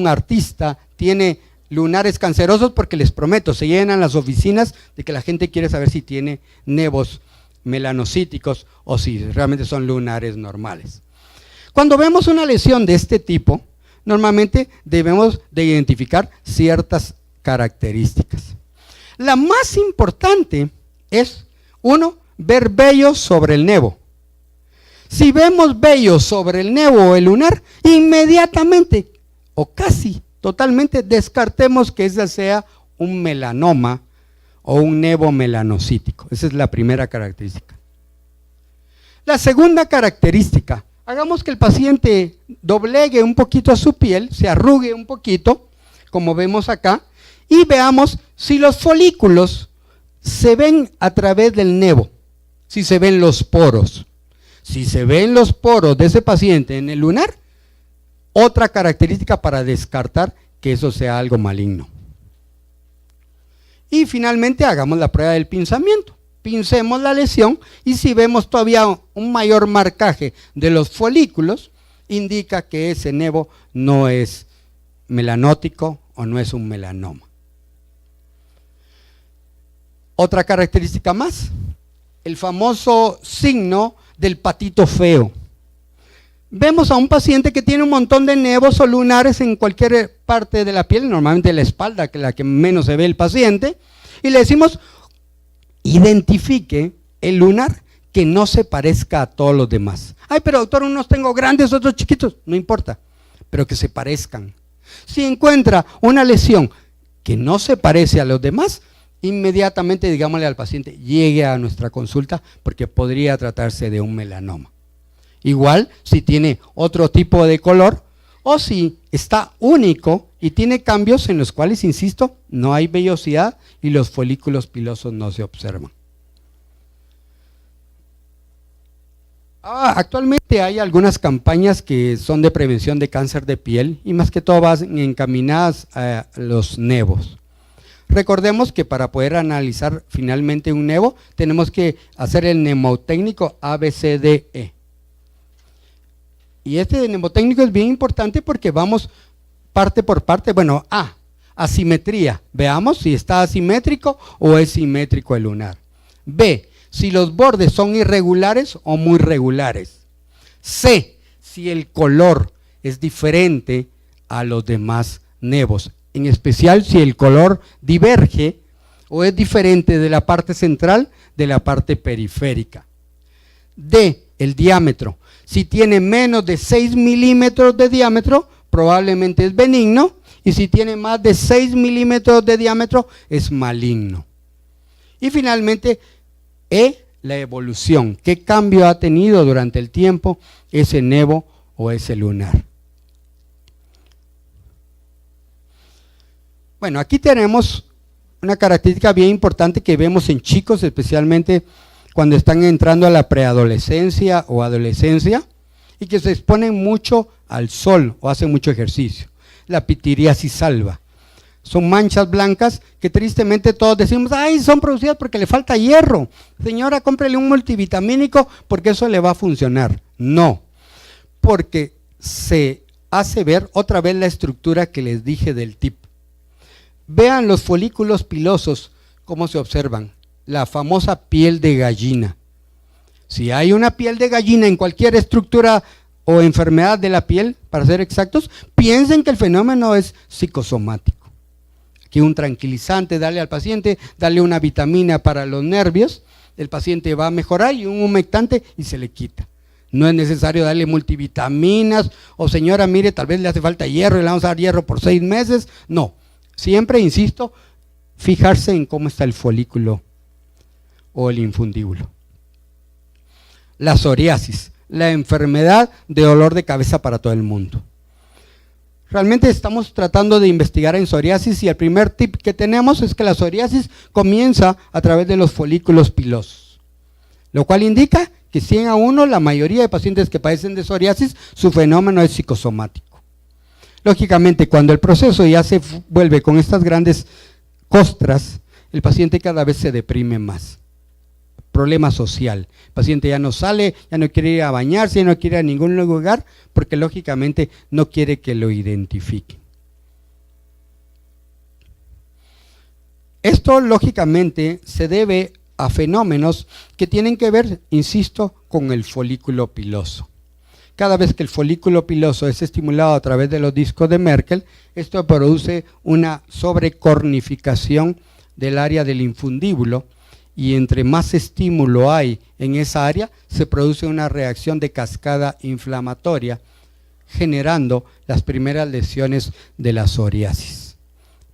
artista tiene lunares cancerosos porque les prometo, se llenan las oficinas de que la gente quiere saber si tiene nevos melanocíticos o si realmente son lunares normales. Cuando vemos una lesión de este tipo, normalmente debemos de identificar ciertas características. La más importante es, uno, ver vellos sobre el nevo. Si vemos vellos sobre el nevo o el lunar, inmediatamente o casi totalmente descartemos que ese sea un melanoma o un nevo melanocítico. Esa es la primera característica. La segunda característica, hagamos que el paciente doblegue un poquito a su piel, se arrugue un poquito, como vemos acá, y veamos si los folículos se ven a través del nevo, si se ven los poros. Si se ven los poros de ese paciente en el lunar, otra característica para descartar que eso sea algo maligno. Y finalmente hagamos la prueba del pinzamiento. Pincemos la lesión y si vemos todavía un mayor marcaje de los folículos, indica que ese nevo no es melanótico o no es un melanoma. Otra característica más, el famoso signo del patito feo. Vemos a un paciente que tiene un montón de nevos o lunares en cualquier parte de la piel, normalmente la espalda, que es la que menos se ve el paciente, y le decimos, identifique el lunar que no se parezca a todos los demás. Ay, pero doctor, unos tengo grandes, otros chiquitos, no importa, pero que se parezcan. Si encuentra una lesión que no se parece a los demás, inmediatamente digámosle al paciente, llegue a nuestra consulta porque podría tratarse de un melanoma. Igual si tiene otro tipo de color o si está único y tiene cambios en los cuales, insisto, no hay vellosidad y los folículos pilosos no se observan. Actualmente hay algunas campañas que son de prevención de cáncer de piel y más que todo van encaminadas a los nevos. Recordemos que para poder analizar finalmente un nevo tenemos que hacer el mnemotécnico ABCDE. Y este mnemotécnico es bien importante porque vamos parte por parte. Bueno, asimetría. Veamos si está asimétrico o es simétrico el lunar. B, si los bordes son irregulares o muy regulares. C, si el color es diferente a los demás nevos. En especial si el color diverge o es diferente de la parte central de la parte periférica. D, el diámetro. Si tiene menos de 6 milímetros de diámetro, probablemente es benigno, y si tiene más de 6 milímetros de diámetro, es maligno. Y finalmente, E, la evolución. ¿Qué cambio ha tenido durante el tiempo ese nevo o ese lunar? Bueno, aquí tenemos una característica bien importante que vemos en chicos, especialmente cuando están entrando a la preadolescencia o adolescencia y que se exponen mucho al sol o hacen mucho ejercicio. La pitiriasis alba. Son manchas blancas que tristemente todos decimos, ay, son producidas porque le falta hierro. Señora, cómprele un multivitamínico porque eso le va a funcionar. No, porque se hace ver otra vez la estructura que les dije del TIP. Vean los folículos pilosos, cómo se observan. La famosa piel de gallina. Si hay una piel de gallina en cualquier estructura o enfermedad de la piel, para ser exactos, piensen que el fenómeno es psicosomático. Aquí un tranquilizante, darle al paciente, darle una vitamina para los nervios, el paciente va a mejorar y un humectante y se le quita. No es necesario darle multivitaminas o señora, mire, tal vez le hace falta hierro y le vamos a dar hierro por 6 meses. No, siempre insisto, fijarse en cómo está el folículo o el infundíbulo. La psoriasis, la enfermedad de dolor de cabeza para todo el mundo. Realmente estamos tratando de investigar en psoriasis y el primer tip que tenemos es que la psoriasis comienza a través de los folículos pilosos, lo cual indica que 100 a 1 la mayoría de pacientes que padecen de psoriasis, su fenómeno es psicosomático. Lógicamente, cuando el proceso ya se vuelve con estas grandes costras, el paciente cada vez se deprime más. Problema social. El paciente ya no sale, ya no quiere ir a bañarse, ya no quiere ir a ningún lugar, porque lógicamente no quiere que lo identifiquen. Esto lógicamente se debe a fenómenos que tienen que ver, insisto, con el folículo piloso. Cada vez que el folículo piloso es estimulado a través de los discos de Merkel, esto produce una sobrecornificación del área del infundíbulo, y entre más estímulo hay en esa área, se produce una reacción de cascada inflamatoria, generando las primeras lesiones de la psoriasis.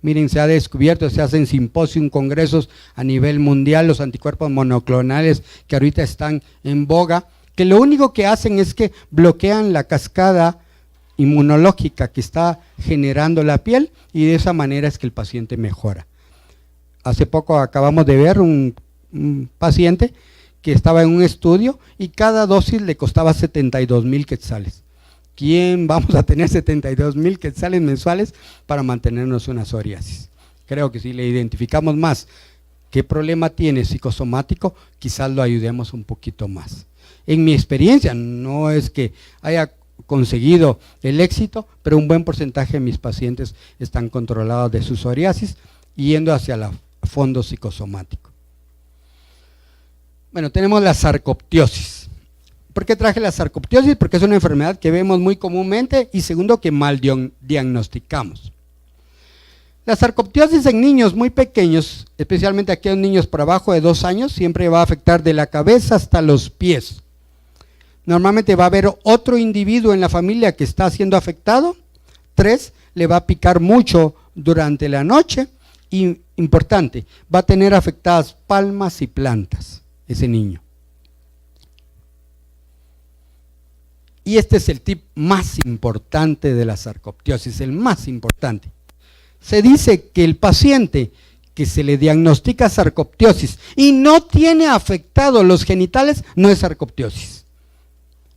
Miren, se ha descubierto, se hacen simposios, congresos a nivel mundial, los anticuerpos monoclonales que ahorita están en boga, que lo único que hacen es que bloquean la cascada inmunológica que está generando la piel, y de esa manera es que el paciente mejora. Hace poco acabamos de ver un paciente que estaba en un estudio y cada dosis le costaba 72,000 quetzales. ¿Quién vamos a tener 72,000 quetzales mensuales para mantenernos una psoriasis? Creo que si le identificamos más qué problema tiene psicosomático, quizás lo ayudemos un poquito más. En mi experiencia, no es que haya conseguido el éxito, pero un buen porcentaje de mis pacientes están controlados de su psoriasis, yendo hacia el fondo psicosomático. Bueno, tenemos la sarcoptiosis. ¿Por qué traje la sarcoptiosis? Porque es una enfermedad que vemos muy comúnmente, y segundo, que mal diagnosticamos. La sarcoptiosis en niños muy pequeños, especialmente aquellos niños por abajo de 2 años, siempre va a afectar de la cabeza hasta los pies. Normalmente va a haber otro individuo en la familia que está siendo afectado. 3, le va a picar mucho durante la noche, y importante, va a tener afectadas palmas y plantas ese niño. Y este es el tip más importante de la sarcoptiosis, el más importante. Se dice que el paciente que se le diagnostica sarcoptiosis y no tiene afectados los genitales, no es sarcoptiosis,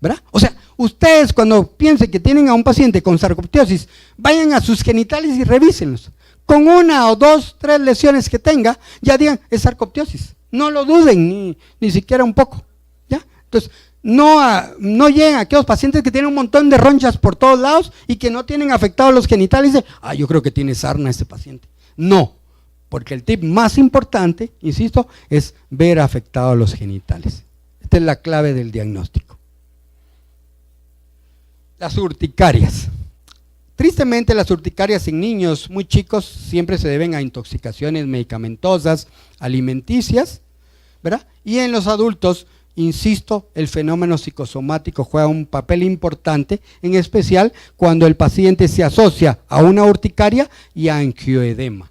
¿verdad? O sea, ustedes cuando piensen que tienen a un paciente con sarcoptiosis, vayan a sus genitales y revísenlos. Con 1 o 2, 3 lesiones que tenga, ya digan, es sarcoptiosis. No lo duden, ni siquiera un poco, ¿ya? Entonces, no lleguen a aquellos pacientes que tienen un montón de ronchas por todos lados y que no tienen afectados los genitales y dicen, yo creo que tiene sarna este paciente. No, porque el tip más importante, insisto, es ver afectados los genitales. Esta es la clave del diagnóstico. Las urticarias. Tristemente, las urticarias en niños muy chicos siempre se deben a intoxicaciones medicamentosas, alimenticias, ¿verdad? Y en los adultos, insisto, el fenómeno psicosomático juega un papel importante, en especial cuando el paciente se asocia a una urticaria y a angioedema.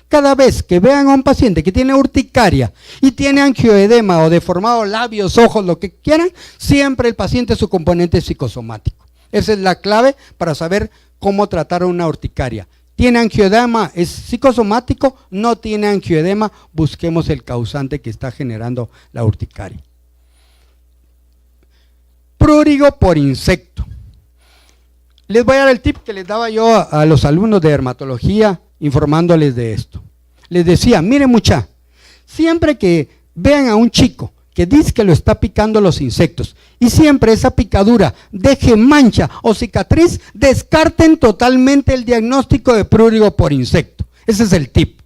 Cada vez que vean a un paciente que tiene urticaria y tiene angioedema o deformados labios, ojos, lo que quieran, siempre el paciente es su componente psicosomático. Esa es la clave para saber cómo tratar a una urticaria. ¿Tiene angioedema? ¿Es psicosomático? ¿No tiene angioedema? Busquemos el causante que está generando la urticaria. Prurigo por insecto. Les voy a dar el tip que les daba yo a los alumnos de dermatología informándoles de esto. Les decía, miren mucha, siempre que vean a un chico que dice que lo está picando los insectos y siempre esa picadura deje mancha o cicatriz, descarten totalmente el diagnóstico de prurigo por insecto. Ese es el tip.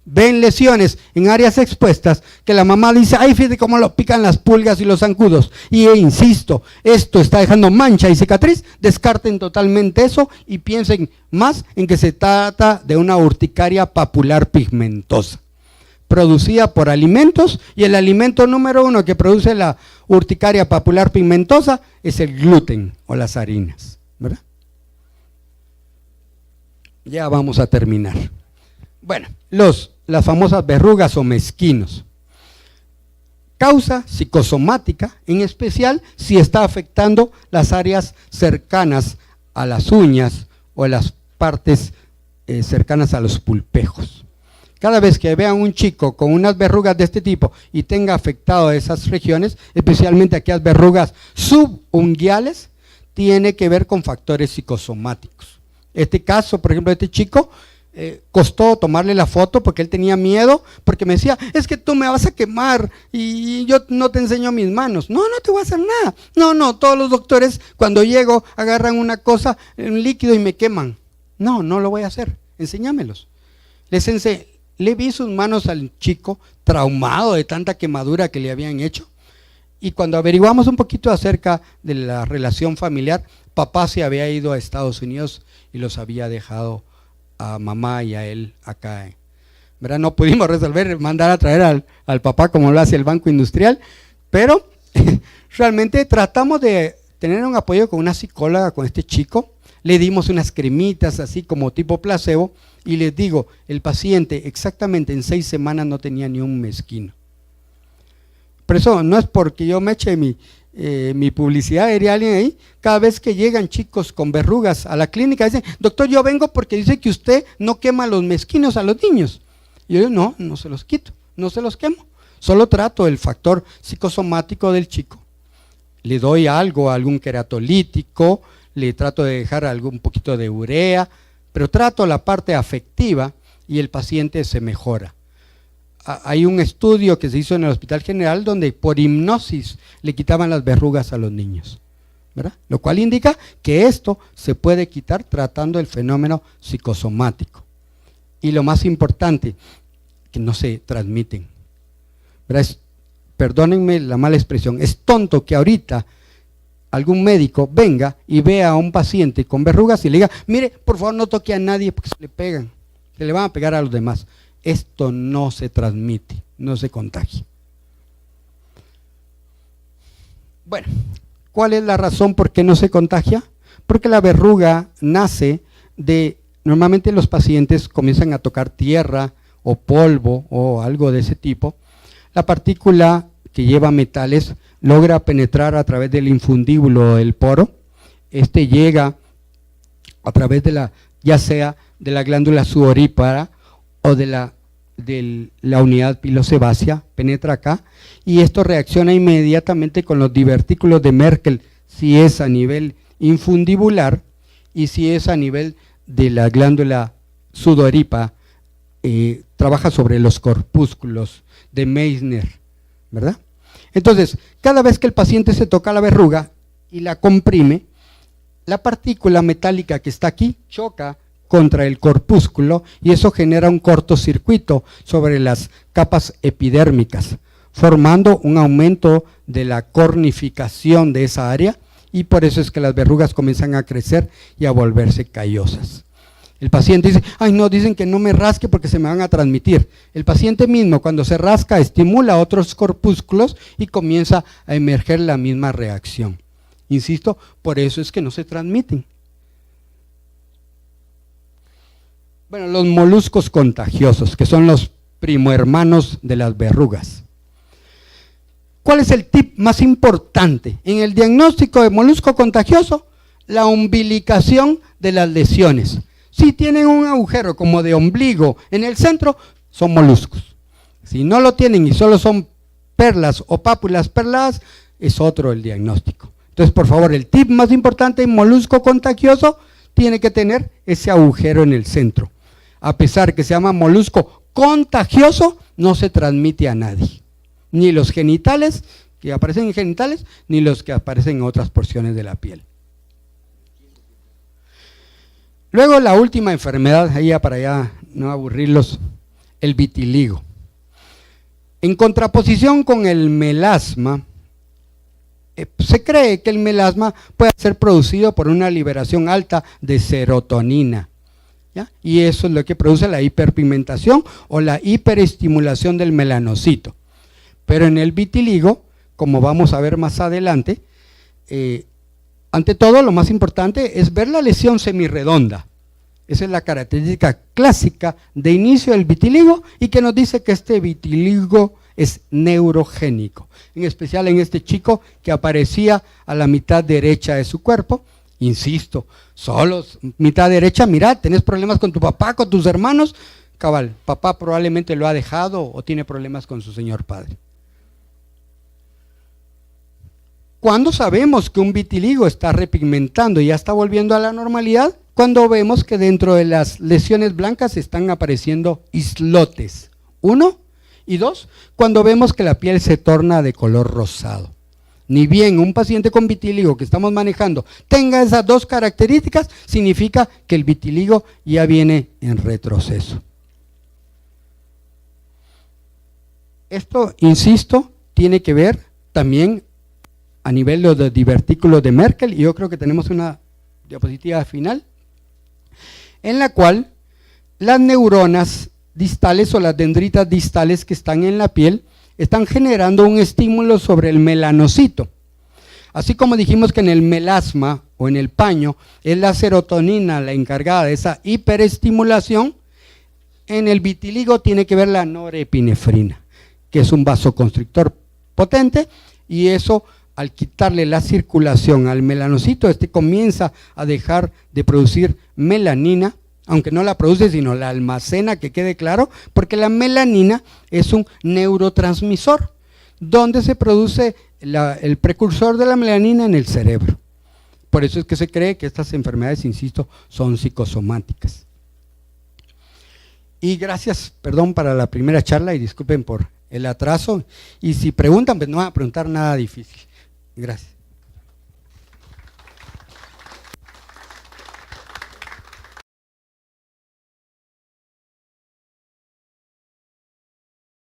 Ven lesiones en áreas expuestas que la mamá dice, ay, fíjate cómo lo pican las pulgas y los zancudos. Y insisto, esto está dejando mancha y cicatriz, descarten totalmente eso y piensen más en que se trata de una urticaria papular pigmentosa, producida por alimentos, y el alimento número 1 que produce la urticaria papular pigmentosa es el gluten o las harinas, ¿verdad? Ya vamos a terminar. Bueno, las famosas verrugas o mezquinos. Causa psicosomática, en especial si está afectando las áreas cercanas a las uñas o las partes cercanas a los pulpejos. Cada vez que vean un chico con unas verrugas de este tipo y tenga afectado esas regiones, especialmente aquellas verrugas subunguiales, tiene que ver con factores psicosomáticos. Este caso, por ejemplo, de este chico, costó tomarle la foto porque él tenía miedo, porque me decía, es que tú me vas a quemar y yo no te enseño mis manos. No, no te voy a hacer nada. No, todos los doctores cuando llego agarran una cosa, un líquido y me queman. No lo voy a hacer, enséñamelos. le vi sus manos al chico, traumado de tanta quemadura que le habían hecho. Y cuando averiguamos un poquito acerca de la relación familiar, papá se había ido a Estados Unidos y los había dejado a mamá y a él acá. ¿Verdad? No pudimos resolver, mandar a traer al papá como lo hace el Banco Industrial, pero realmente tratamos de tener un apoyo con una psicóloga, con este chico. Le dimos unas cremitas así como tipo placebo y les digo, el paciente exactamente en 6 semanas no tenía ni un mezquino. Por eso no es porque yo me eche mi publicidad de alguien ahí. Cada vez que llegan chicos con verrugas a la clínica dicen, doctor, yo vengo porque dice que usted no quema los mezquinos a los niños. Y yo digo, no se los quito, no se los quemo, solo trato el factor psicosomático del chico. Le doy algo, algún queratolítico, le trato de dejar un poquito de urea, pero trato la parte afectiva y el paciente se mejora. Hay un estudio que se hizo en el Hospital General donde por hipnosis le quitaban las verrugas a los niños, ¿verdad? Lo cual indica que esto se puede quitar tratando el fenómeno psicosomático. Y lo más importante, que no se transmiten, ¿verdad? Perdónenme la mala expresión, es tonto que ahorita algún médico venga y vea a un paciente con verrugas y le diga, mire, por favor no toque a nadie porque se le pegan, se le van a pegar a los demás. Esto no se transmite, no se contagia. Bueno, ¿cuál es la razón por qué no se contagia? Porque la verruga nace normalmente los pacientes comienzan a tocar tierra o polvo o algo de ese tipo. La partícula que lleva metales logra penetrar a través del infundíbulo del poro. Este llega a través ya sea de la glándula sudorípara o de la unidad pilosebácea, penetra acá, y esto reacciona inmediatamente con los divertículos de Merkel, si es a nivel infundibular y si es a nivel de la glándula sudorípara, trabaja sobre los corpúsculos de Meissner, ¿verdad? Entonces, cada vez que el paciente se toca la verruga y la comprime, la partícula metálica que está aquí choca contra el corpúsculo y eso genera un cortocircuito sobre las capas epidérmicas, formando un aumento de la cornificación de esa área y por eso es que las verrugas comienzan a crecer y a volverse callosas. El paciente dice, ay no, dicen que no me rasque porque se me van a transmitir. El paciente mismo cuando se rasca estimula otros corpúsculos y comienza a emerger la misma reacción. Insisto, por eso es que no se transmiten. Bueno, los moluscos contagiosos, que son los primohermanos de las verrugas. ¿Cuál es el tip más importante en el diagnóstico de molusco contagioso? La umbilicación de las lesiones. Si tienen un agujero como de ombligo en el centro, son moluscos. Si no lo tienen y solo son perlas o pápulas perladas, es otro el diagnóstico. Entonces, por favor, el tip más importante en molusco contagioso tiene que tener ese agujero en el centro. A pesar que se llama molusco contagioso, no se transmite a nadie. Ni los genitales, que aparecen en genitales, ni los que aparecen en otras porciones de la piel. Luego la última enfermedad, ahí para ya no aburrirlos, el vitiligo. En contraposición con el melasma, se cree que el melasma puede ser producido por una liberación alta de serotonina, ¿ya? Y eso es lo que produce la hiperpigmentación o la hiperestimulación del melanocito. Pero en el vitiligo, como vamos a ver más adelante, ante todo lo más importante es ver la lesión semirredonda. Esa es la característica clásica de inicio del vitiligo y que nos dice que este vitiligo es neurogénico, en especial en este chico que aparecía a la mitad derecha de su cuerpo. Insisto, solo mitad derecha, mira, tenés problemas con tu papá, con tus hermanos, cabal, papá probablemente lo ha dejado o tiene problemas con su señor padre. ¿Cuándo sabemos que un vitiligo está repigmentando y ya está volviendo a la normalidad? Cuando vemos que dentro de las lesiones blancas están apareciendo islotes, 1, y 2, cuando vemos que la piel se torna de color rosado. Ni bien un paciente con vitiligo que estamos manejando tenga esas dos características, significa que el vitiligo ya viene en retroceso. Esto, insisto, tiene que ver también a nivel de los divertículos de Merkel, y yo creo que tenemos una diapositiva final, en la cual las neuronas distales o las dendritas distales que están en la piel están generando un estímulo sobre el melanocito. Así como dijimos que en el melasma o en el paño es la serotonina la encargada de esa hiperestimulación, en el vitiligo tiene que ver la norepinefrina, que es un vasoconstrictor potente, y eso, al quitarle la circulación al melanocito, este comienza a dejar de producir melanina, aunque no la produce, sino la almacena, que quede claro, porque la melanina es un neurotransmisor, donde se produce el precursor de la melanina en el cerebro. Por eso es que se cree que estas enfermedades, insisto, son psicosomáticas. Y gracias, perdón, para la primera charla, y disculpen por el atraso, y si preguntan, pues no van a preguntar nada difícil. Gracias.